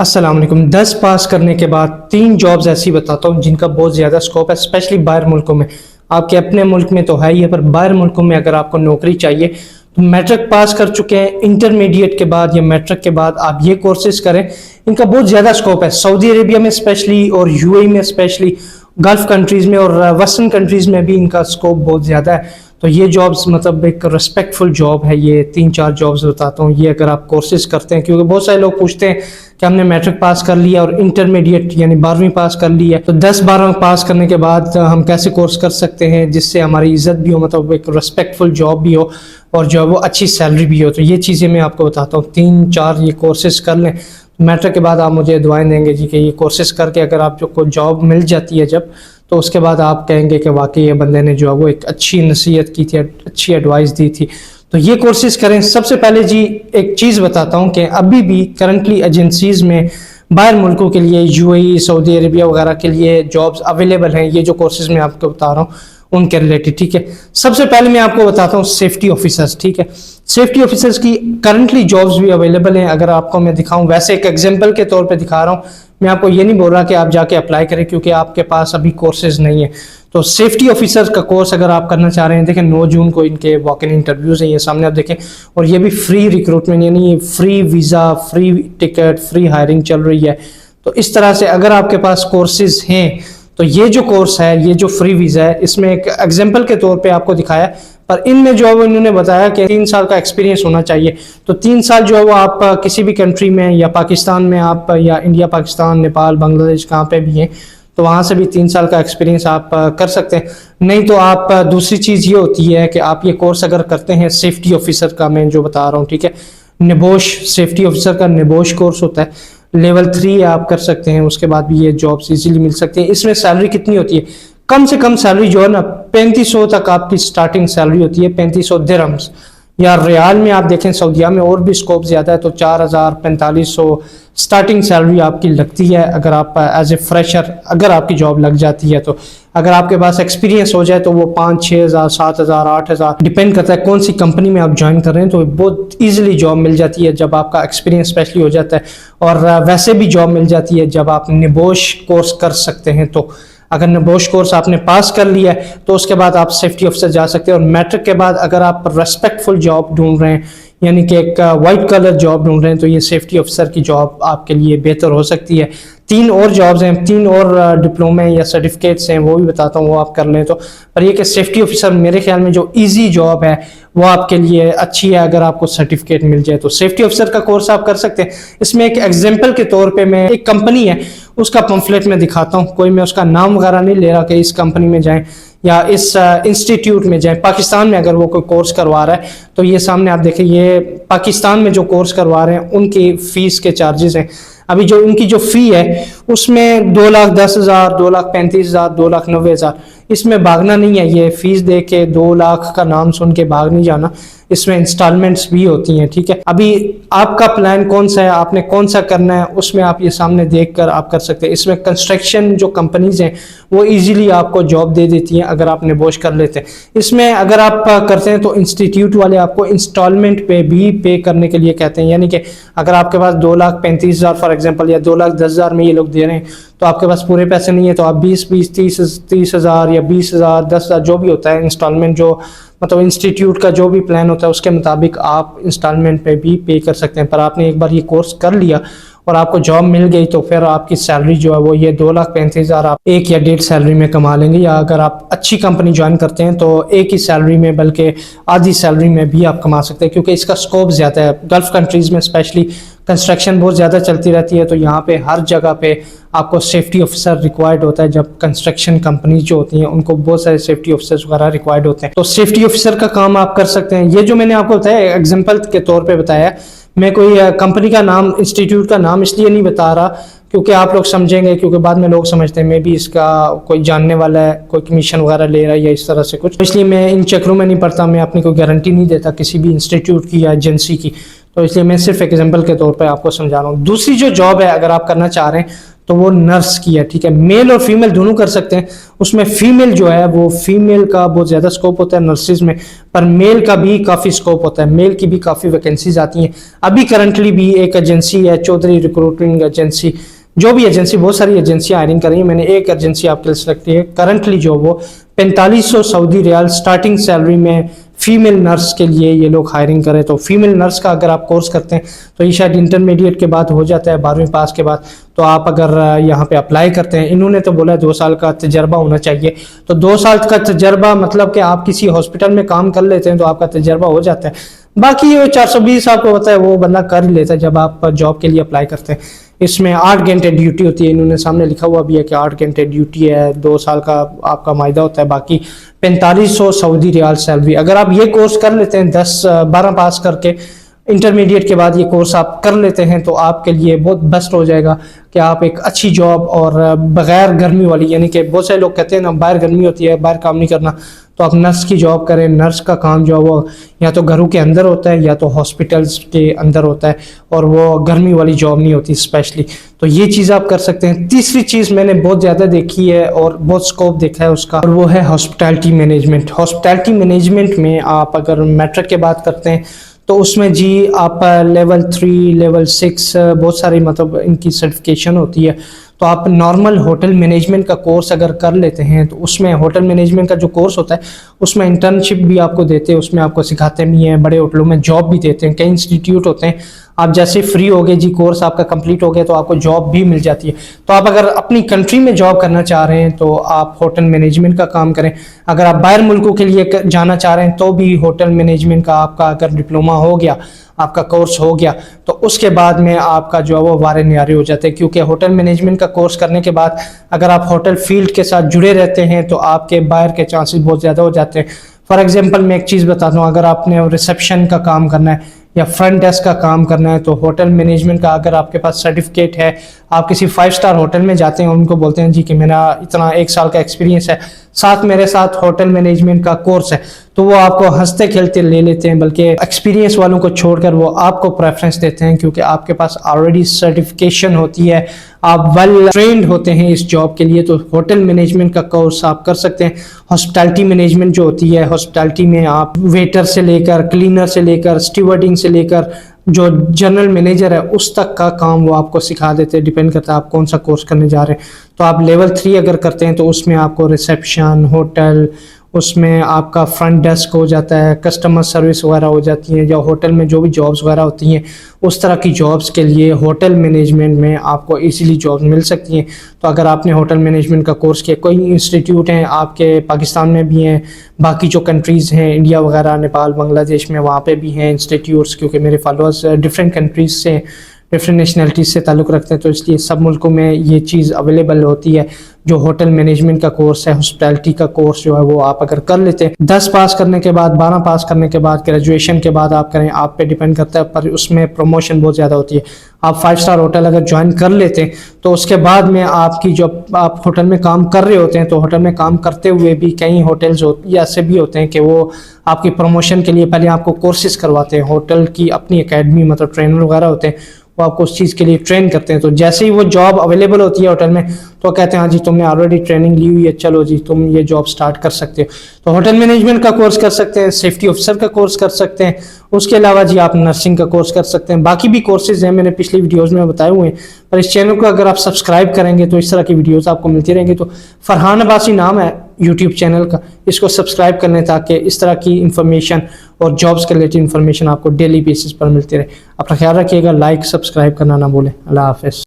अस्सलाम वालेकुम। 10 पास करने के बाद 3 जॉब्स ऐसी बताता हूँ जिनका बहुत ज़्यादा स्कोप है, स्पेशली बाहर मुल्कों में। आपके अपने मुल्क में तो है ही है, पर बाहर मुल्कों में अगर आपको नौकरी चाहिए तो मैट्रिक पास कर चुके हैं, इंटरमीडिएट के बाद या मैट्रिक के बाद आप ये कोर्सेज करें। इनका बहुत ज़्यादा स्कोप है, सऊदी अरेबिया में स्पेशली और यूएई में स्पेशली, गल्फ कंट्रीज़ में और वेस्टर्न कंट्रीज़ में भी इनका स्कोप बहुत ज़्यादा है। तो ये जॉब्स मतलब एक रिस्पेक्टफुल जॉब है। ये 3-4 जॉब्स बताता हूँ, ये अगर आप कोर्सेज करते हैं, क्योंकि बहुत सारे लोग पूछते हैं कि हमने मैट्रिक पास कर लिया और इंटरमीडिएट यानी 12वीं पास कर ली है, तो 10-12 पास करने के बाद हम कैसे कोर्स कर सकते हैं जिससे हमारी इज्जत भी हो, मतलब एक रिस्पेक्टफुल जॉब भी हो और जो है वो अच्छी सैलरी भी हो। तो ये चीज़ें मैं आपको बताता हूँ, 3-4 ये कोर्सेज कर लें। मैट्रिक के बाद आप मुझे दुआएं देंगे जी कि ये कोर्सेज करके अगर आपको जॉब मिल जाती है जब, तो उसके बाद आप कहेंगे कि वाकई ये बंदे ने जो है वो एक अच्छी नसीहत की थी, अच्छी एडवाइस दी थी। तो ये कोर्सेज करें। सबसे पहले जी एक चीज़ बताता हूँ कि अभी भी करंटली एजेंसीज़ में बाहर मुल्कों के लिए, यूएई, सऊदी अरेबिया वगैरह के लिए जॉब्स अवेलेबल हैं। ये जो कोर्सेज मैं आपको बता रहा हूँ उनके रिलेटेड, ठीक है। सबसे पहले मैं आपको बताता हूँ सेफ्टी ऑफिसर्स, ठीक है। सेफ्टी ऑफिसर्स की करंटली जॉब्स भी अवेलेबल हैं। अगर आपको मैं दिखाऊं, वैसे एक एग्जांपल के तौर पे दिखा रहा हूँ, मैं आपको ये नहीं बोल रहा कि आप जाके अप्लाई करें क्योंकि आपके पास अभी कोर्सेज नहीं है। तो सेफ्टी ऑफिसर का कोर्स अगर आप करना चाह रहे हैं, देखें 9 जून को इनके वॉक इन इंटरव्यूज हैं, ये सामने आप देखें। और ये भी फ्री रिक्रूटमेंट, यानी free visa, free ticket, free hiring चल रही है। तो इस तरह से अगर आपके पास कोर्सेज हैं तो ये जो कोर्स है, ये जो फ्री वीज़ा है, इसमें एक एग्जाम्पल के तौर पे आपको दिखाया, पर इनमें जो है वो इन्होंने बताया कि 3 साल का एक्सपीरियंस होना चाहिए। तो 3 साल जो है वो आप किसी भी कंट्री में या पाकिस्तान में आप, या इंडिया, पाकिस्तान, नेपाल, बांग्लादेश, कहाँ पे भी हैं, तो वहाँ से भी 3 साल का एक्सपीरियंस आप कर सकते हैं। नहीं तो आप दूसरी चीज़ ये होती है कि आप ये कोर्स अगर करते हैं सेफ्टी ऑफिसर का, मैं जो बता रहा हूँ, ठीक है, निबोश, सेफ्टी ऑफिसर का निबोश कोर्स होता है, लेवल 3 आप कर सकते हैं। उसके बाद भी ये जॉब्स इजीली मिल सकती है। इसमें सैलरी कितनी होती है? कम से कम सैलरी जो है ना 3500 तक आपकी स्टार्टिंग सैलरी होती है, 3500 दिरहम्स। या रियाल में आप देखें सऊदीया में और भी स्कोप ज़्यादा है, तो 4000, 4500 स्टार्टिंग सैलरी आपकी लगती है अगर आप एज ए फ्रेशर, अगर आपकी जॉब लग जाती है। तो अगर आपके पास एक्सपीरियंस हो जाए तो वो 5-6 हज़ार, 7 हज़ार, 8 हज़ार, डिपेंड करता है कौन सी कंपनी में आप ज्वाइन कर रहे हैं। तो बहुत ईजिली जॉब मिल जाती है जब आपका एक्सपीरियंस स्पेशली हो जाता है। और वैसे भी जॉब मिल जाती है जब आप निबोश कोर्स कर सकते हैं। तो अगर निबोश कोर्स आपने पास कर लिया है तो उसके बाद आप सेफ्टी ऑफिसर जा सकते हैं। और मैट्रिक के बाद अगर आप रेस्पेक्टफुल जॉब ढूंढ रहे हैं, यानी कि एक वाइट कलर जॉब ढूंढ रहे हैं, तो ये सेफ्टी ऑफिसर की जॉब आपके लिए बेहतर हो सकती है। 3 और जॉब्स हैं, 3 और डिप्लोमे या सर्टिफिकेट्स हैं, वो भी बताता हूँ, वो आप कर लें तो। पर ये कि सेफ्टी ऑफिसर मेरे ख्याल में जो इजी जॉब है वो आपके लिए अच्छी है अगर आपको सर्टिफिकेट मिल जाए। तो सेफ्टी ऑफिसर का कोर्स आप कर सकते हैं। इसमें एक एग्जाम्पल के तौर पे मैं एक कंपनी है उसका पम्फलेट में दिखाता हूँ, कोई मैं उसका नाम वगैरह नहीं ले रहा कि इस कंपनी में जाएं या इस इंस्टीट्यूट में जाएं। पाकिस्तान में अगर वो कोई कोर्स करवा रहा है तो ये सामने आप देखें, ये पाकिस्तान में जो कोर्स करवा रहे हैं उनकी फ़ीस के चार्जेस हैं। अभी जो उनकी जो फ़ी है उसमें 2,10,000, 2,35,000, 2,90,000, इसमें भागना नहीं है। ये फीस दे के 2 लाख का नाम सुन के भाग नहीं जाना, इसमें इंस्टॉलमेंट्स भी होती हैं, ठीक है। अभी आपका प्लान कौन सा है, आपने कौन सा करना है, उसमें आप ये सामने देख कर आप कर सकते हैं। इसमें कंस्ट्रक्शन जो कंपनीज हैं वो इजीली आपको जॉब दे देती हैं अगर आप निबोश कर लेते हैं। इसमें अगर आप करते हैं तो इंस्टीट्यूट वाले आपको इंस्टॉलमेंट पे भी पे करने के लिए कहते हैं, यानी कि अगर आपके पास 2,35,000 फॉर एग्जांपल या 2,10,000 में ये लोग दे रहे हैं तो आपके पास पूरे पैसे नहीं है, तो आप 20-20, 30 हज़ार या 20,000, 10,000 जो भी होता है इंस्टॉलमेंट, जो मतलब इंस्टीट्यूट का जो भी प्लान होता है उसके मुताबिक आप इंस्टॉलमेंट पे भी पे कर सकते हैं। पर आपने एक बार ये कोर्स कर लिया और आपको जॉब मिल गई तो फिर आपकी सैलरी जो है वो ये 2,35,000 आप 1 या 1.5 सैलरी में कमा लेंगे। या अगर आप अच्छी कंपनी ज्वाइन करते हैं तो एक ही सैलरी में, बल्कि आधी सैलरी में भी आप कमा सकते हैं, क्योंकि इसका स्कोप ज़्यादा है। गल्फ़ कंट्रीज़ में स्पेशली कंस्ट्रक्शन बहुत ज़्यादा चलती रहती है, तो यहाँ पे हर जगह पे आपको सेफ्टी ऑफिसर रिक्वायर्ड होता है। जब कंस्ट्रक्शन कंपनीज जो होती हैं उनको बहुत सारे सेफ्टी ऑफिसर्स वगैरह रिक्वायर्ड होते हैं, तो सेफ्टी ऑफिसर का काम आप कर सकते हैं। ये जो मैंने आपको बताया एग्जाम्पल के तौर पे बताया, मैं कोई कंपनी का नाम, इंस्टीट्यूट का नाम इसलिए नहीं बता रहा क्योंकि आप लोग समझेंगे, क्योंकि बाद में लोग समझते हैं मे भी इसका कोई जानने वाला है, कोई कमीशन वगैरह ले रहा है या इस तरह से कुछ, इसलिए मैं इन चक्रों में नहीं पड़ता। मैं अपनी कोई गारंटी नहीं देता किसी भी इंस्टीट्यूट की या एजेंसी की, तो इसलिए मैं सिर्फ एग्जाम्पल के तौर पर आपको समझा रहा हूँ। दूसरी जो जॉब है अगर आप करना चाह रहे हैं तो वो नर्स की है, ठीक है। मेल और फीमेल दोनों कर सकते हैं। उसमें फीमेल जो है वो फीमेल का बहुत ज़्यादा स्कोप होता है नर्सिस में, पर मेल का भी काफ़ी स्कोप होता है, मेल की भी काफ़ी वैकेंसीज आती हैं। अभी करंटली भी एक एजेंसी है चौधरी रिक्रूटिंग एजेंसी, जो भी एजेंसी, बहुत सारी एजेंसियां हायरिंग कर रही हैं, मैंने एक एजेंसी आपके लिए सेलेक्ट की है करंटली, जो वो 4500 सऊदी रियाल स्टार्टिंग सैलरी में फीमेल नर्स के लिए ये लोग हायरिंग करें। तो फीमेल नर्स का अगर आप कोर्स करते हैं तो ये शायद इंटरमीडिएट के बाद हो जाता है, 12वीं पास के बाद। तो आप अगर यहाँ पे अप्लाई करते हैं, इन्होंने तो बोला 2 साल का तजर्बा होना चाहिए, तो 2 साल का तजर्बा मतलब कि आप किसी हॉस्पिटल में काम कर लेते हैं तो आपका तजर्बा हो जाता है। बाकी ये 420 आपको पता है वो बंदा कर ही लेता है जब आप जॉब के लिए अप्लाई करते हैं। इसमें 8 घंटे ड्यूटी होती है, इन्होंने सामने लिखा हुआ भी है कि 8 घंटे ड्यूटी है, 2 साल का आपका मायदा होता है, बाकी 4500 सऊदी रियाल सैलरी। अगर आप ये कोर्स कर लेते हैं 10-12 पास करके, इंटरमीडिएट के बाद ये कोर्स आप कर लेते हैं तो आपके लिए बहुत बेस्ट हो जाएगा कि आप एक अच्छी जॉब और बगैर गर्मी वाली, यानी कि बहुत सारे लोग कहते हैं ना बाहर गर्मी होती है, बाहर काम नहीं करना, तो आप नर्स की जॉब करें। नर्स का काम जो है वो या तो घरों के अंदर होता है या तो हॉस्पिटल्स के अंदर होता है, और वो गर्मी वाली जॉब नहीं होती स्पेशली। तो ये चीज़ आप कर सकते हैं। तीसरी चीज़ मैंने बहुत ज़्यादा देखी है और बहुत स्कोप देखा है उसका, और वो है हॉस्पिटैलिटी मैनेजमेंट। हॉस्पिटैलिटी मैनेजमेंट में आप अगर मैट्रिक की बात करते हैं तो उसमें जी आप लेवल 3, लेवल 6 बहुत सारी मतलब इनकी सर्टिफिकेशन होती है। तो आप नॉर्मल होटल मैनेजमेंट का कोर्स अगर कर लेते हैं तो उसमें होटल मैनेजमेंट का जो कोर्स होता है उसमें इंटर्नशिप भी आपको देते हैं, उसमें आपको सिखाते भी हैं, बड़े होटलों में जॉब भी देते हैं, कई इंस्टीट्यूट होते हैं। आप जैसे फ्री हो गए जी, कोर्स आपका कंप्लीट हो गया तो आपको जॉब भी मिल जाती है। तो आप अगर अपनी कंट्री में जॉब करना चाह रहे हैं तो आप होटल मैनेजमेंट का काम करें। अगर आप बाहर मुल्कों के लिए जाना चाह रहे हैं तो भी होटल मैनेजमेंट का आपका अगर डिप्लोमा हो गया, आपका कोर्स हो गया, तो उसके बाद में आपका जो है वो वारे न्यारे हो जाते हैं। क्योंकि होटल मैनेजमेंट का कोर्स करने के बाद अगर आप होटल फील्ड के साथ जुड़े रहते हैं तो आपके बाहर के चांसेस बहुत ज़्यादा हो जाते हैं। फॉर एग्जांपल मैं एक चीज़ बताता हूँ, अगर आपने रिसेप्शन का काम करना है या फ्रंट डेस्क का काम करना है तो होटल मैनेजमेंट का अगर आपके पास सर्टिफिकेट है, आप किसी 5 स्टार होटल में जाते हैं, उनको बोलते हैं जी कि मेरा इतना 1 साल का एक्सपीरियंस है, साथ मेरे साथ होटल मैनेजमेंट का कोर्स है, तो वो आपको हंसते खेलते ले लेते हैं, बल्कि एक्सपीरियंस वालों को छोड़कर वो आपको प्रेफरेंस देते हैं क्योंकि आपके पास ऑलरेडी सर्टिफिकेशन होती है, आप वेल ट्रेंड होते हैं इस जॉब के लिए। तो होटल मैनेजमेंट का कोर्स आप कर सकते हैं। हॉस्पिटैलिटी मैनेजमेंट जो होती है, हॉस्पिटैलिटी में आप वेटर से लेकर, क्लीनर से लेकर, स्टीवर्डिंग से लेकर जो जनरल मैनेजर है उस तक का काम वो आपको सिखा देते हैं। डिपेंड करता है आप कौन सा कोर्स करने जा रहे हैं। तो आप लेवल 3 अगर करते हैं तो उसमें आपको रिसेप्शन, होटल, उसमें आपका फ्रंट डेस्क हो जाता है, कस्टमर सर्विस वगैरह हो जाती है, या होटल में जो भी जॉब्स वगैरह होती हैं उस तरह की जॉब्स के लिए होटल मैनेजमेंट में आपको इजीली जॉब्स मिल सकती हैं। तो अगर आपने होटल मैनेजमेंट का कोर्स किया, कोई इंस्टीट्यूट हैं आपके पाकिस्तान में भी हैं, बाकी जो कंट्रीज़ हैं इंडिया वगैरह, नेपाल, बांग्लादेश में, वहाँ पे भी हैं इंस्टीट्यूट्स, क्योंकि मेरे फॉलोअर्स डिफरेंट कंट्रीज़ से, डिफरेंट नेशनलिटीज़ से ताल्लुक़ रखते हैं, तो इसलिए सब मुल्कों में ये चीज़ अवेलेबल होती है। जो होटल मैनेजमेंट का कोर्स है, हॉस्पिटैलिटी का कोर्स जो है वो आप अगर कर लेते हैं 10 पास करने के बाद, 12 पास करने के बाद, ग्रेजुएशन के बाद आप करें, आप पे डिपेंड करता है, पर उसमें प्रमोशन बहुत ज़्यादा होती है। आप 5 स्टार होटल अगर ज्वाइन कर लेते हैं तो उसके बाद में आपकी जो आप होटल में काम कर रहे होते हैं, तो होटल में काम करते हुए भी कई होटल्स ऐसे भी होते हैं कि वो आपकी प्रमोशन के लिए पहले आपको कोर्सेज करवाते हैं। होटल की अपनी एकेडमी, मतलब ट्रेनर वगैरह होते हैं, वो आपको उस चीज़ के लिए ट्रेन करते हैं। तो जैसे ही वो जॉब अवेलेबल होती है होटल में तो कहते हैं हाँ जी तुमने ऑलरेडी ट्रेनिंग ली हुई है, चलो जी तुम ये जॉब स्टार्ट कर सकते हो। तो होटल मैनेजमेंट का कोर्स कर सकते हैं, सेफ्टी ऑफिसर का कोर्स कर सकते हैं, उसके अलावा जी आप नर्सिंग का कोर्स कर सकते हैं। बाकी भी कोर्सेज हैं, मैंने पिछली वीडियोज़ में बताए हुए हैं, पर इस चैनल को अगर आप सब्सक्राइब करेंगे तो इस तरह की वीडियोज़ आपको मिलती रहेंगी। तो फरहान अब्बासी नाम है यूट्यूब चैनल का, इसको सब्सक्राइब करने ताकि इस तरह की इन्फॉर्मेशन और जॉब्स के रिलेटेड इन्फॉर्मेशन आपको डेली बेसिस पर मिलती रहे। अपना ख्याल रखिएगा, लाइक सब्सक्राइब करना ना भूलें। अल्लाह हाफ़िज़।